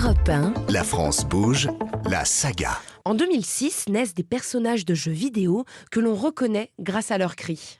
Europe 1. La France bouge, la saga. En 2006 naissent des personnages de jeux vidéo que l'on reconnaît grâce à leurs cris.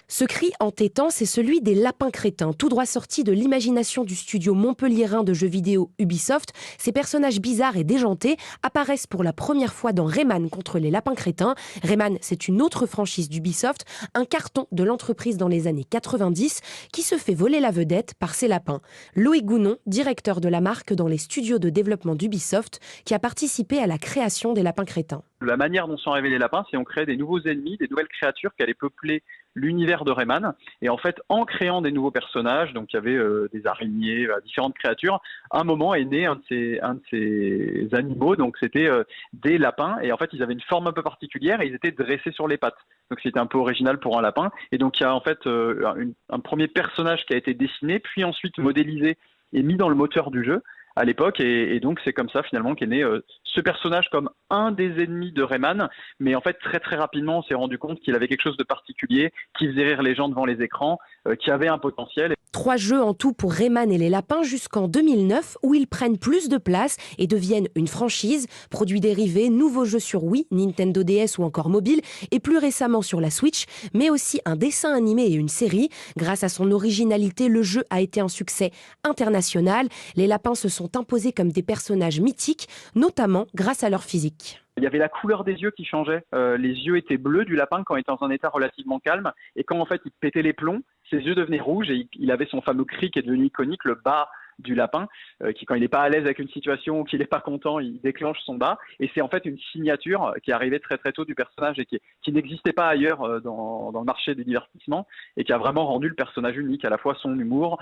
Ce cri entêtant, c'est celui des lapins crétins, tout droit sorti de l'imagination du studio montpelliérain de jeux vidéo Ubisoft. Ces personnages bizarres et déjantés apparaissent pour la première fois dans Rayman contre les lapins crétins. Rayman, c'est une autre franchise d'Ubisoft, un carton de l'entreprise dans les années 90 qui se fait voler la vedette par ses lapins. Loïc Gounon, directeur de la marque dans les studios de développement d'Ubisoft, qui a participé à la création des lapins crétins. La manière dont sont arrivés les lapins, c'est qu'on créait des nouveaux ennemis, des nouvelles créatures qui allaient peupler l'univers de Rayman. Et en fait, en créant des nouveaux personnages, donc il y avait des araignées, différentes créatures, à un moment est né un de ces animaux, donc c'était des lapins. Et en fait, ils avaient une forme un peu particulière et ils étaient dressés sur les pattes. Donc c'était un peu original pour un lapin. Et donc il y a en fait un premier personnage qui a été dessiné, puis ensuite modélisé et mis dans le moteur du jeu à l'époque, et donc c'est comme ça finalement qu'est né ce personnage comme un des ennemis de Rayman, mais en fait très rapidement on s'est rendu compte qu'il avait quelque chose de particulier, qui faisait rire les gens devant les écrans, qui avait un potentiel. 3 jeux en tout pour Rayman et les lapins jusqu'en 2009 où ils prennent plus de place et deviennent une franchise, produits dérivés, nouveaux jeux sur Wii, Nintendo DS ou encore mobile et plus récemment sur la Switch, mais aussi un dessin animé et une série. Grâce à son originalité, le jeu a été un succès international. Les lapins se sont imposés comme des personnages mythiques, notamment grâce à leur physique. Il y avait la couleur des yeux qui changeait. Les yeux étaient bleus du lapin quand il était dans un état relativement calme. Et quand en fait il pétait les plombs, ses yeux devenaient rouges et il avait son fameux cri qui est devenu iconique, le bas du lapin, qui quand il n'est pas à l'aise avec une situation ou qu'il n'est pas content, il déclenche son bas. Et c'est en fait une signature qui est arrivée très tôt du personnage et qui n'existait pas ailleurs dans le marché du divertissement et qui a vraiment rendu le personnage unique, à la fois son humour,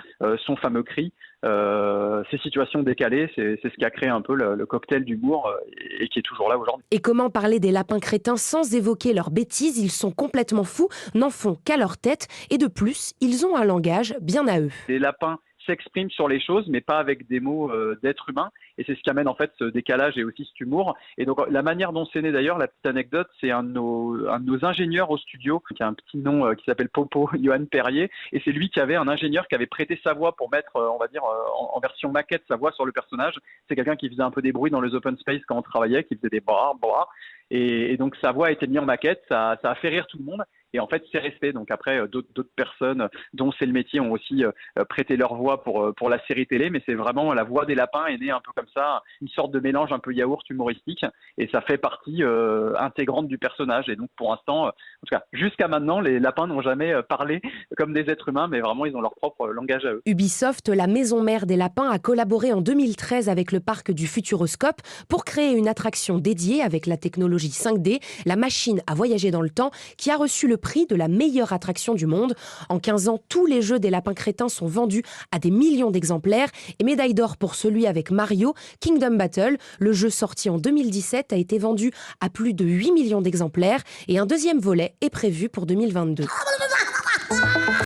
son fameux cri, ces situations décalées, c'est ce qui a créé un peu le cocktail d'humour et qui est toujours là aujourd'hui. Et comment parler des lapins crétins sans évoquer leurs bêtises? Ils sont complètement fous, n'en font qu'à leur tête et de plus, ils ont un langage bien à eux. Les lapins s'expriment sur les choses, mais pas avec des mots d'être humain. Et c'est ce qui amène en fait ce décalage et aussi cet humour. Et donc la manière dont c'est né d'ailleurs, la petite anecdote, c'est un de nos ingénieurs au studio, qui a un petit nom qui s'appelle Popo, Johan Perrier. Et c'est lui qui avait un ingénieur qui avait prêté sa voix pour mettre, on va dire, en version maquette, sa voix sur le personnage. C'est quelqu'un qui faisait un peu des bruits dans les open space quand on travaillait, qui faisait des bras. Et donc sa voix a été mise en maquette, ça a fait rire tout le monde. Et en fait, c'est resté. Donc après, d'autres personnes dont c'est le métier ont aussi prêté leur voix pour la série télé. Mais c'est vraiment la voix des lapins est née un peu comme ça, une sorte de mélange un peu yaourt humoristique. Et ça fait partie intégrante du personnage. Et donc pour l'instant, en tout cas, jusqu'à maintenant, les lapins n'ont jamais parlé comme des êtres humains, mais vraiment, ils ont leur propre langage à eux. Ubisoft, la maison mère des lapins, a collaboré en 2013 avec le parc du Futuroscope pour créer une attraction dédiée avec la technologie 5D, la machine à voyager dans le temps, qui a reçu le prix de la meilleure attraction du monde. En 15 ans, tous les jeux des lapins crétins sont vendus à des millions d'exemplaires et médaille d'or pour celui avec Mario, Kingdom Battle. Le jeu sorti en 2017 a été vendu à plus de 8 millions d'exemplaires et un deuxième volet est prévu pour 2022.